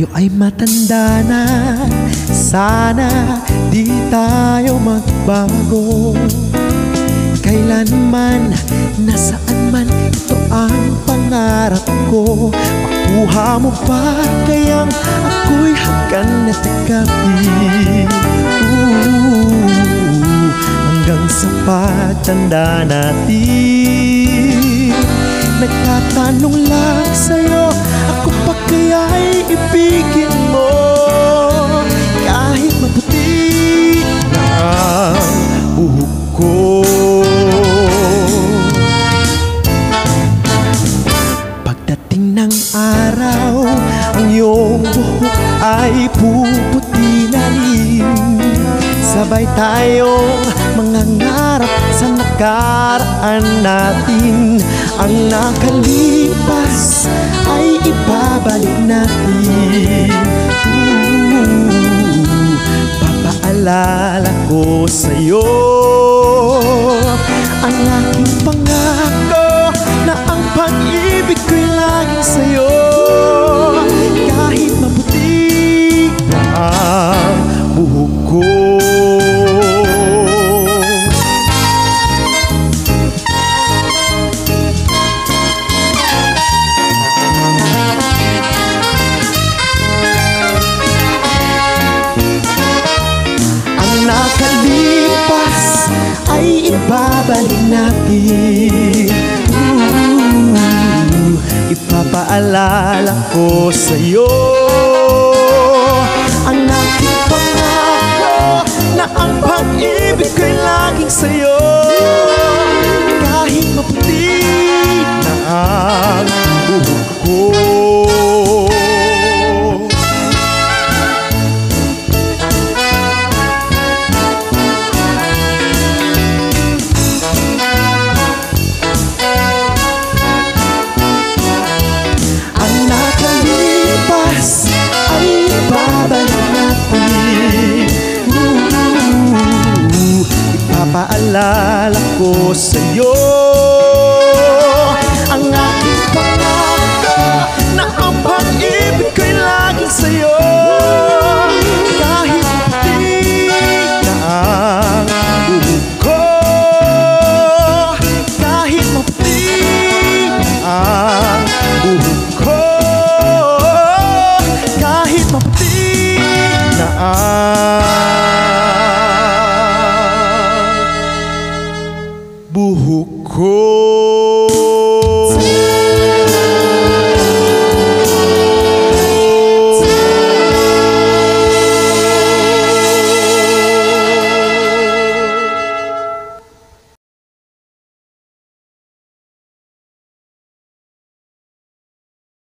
tayo ay matanda na, sana di tayo magbago. Kailanman, nasaan man, ito ang pangarap ko. Makuha mo ba kayang ako'y hanggang na tagapin? Hanggang sa pagtanda natin. Nagtatanong lang sa'yo, ako pa kaya'y ibigin mo? Kahit maputi na ang buhok ko. Pagdating ng araw, ang iyong buhok ay puputi na rin. Sabay tayong mangangarap sa nakaraan natin. Ang nakalipas ay ibabalik natin. Papaalala ko sa'yo ang aking pangako na ang pag-ibig ko'y laging sa'yo. Kahit maputi na ang buhok ko. Nakalipas ay ibabalik natin. Ipapaalala ko sa'yo ang aking pangako na ang pag-ibig ko'y laging sa'yo. Kahit maputi na ang buhok ko. Ipapaalala ko sa'yo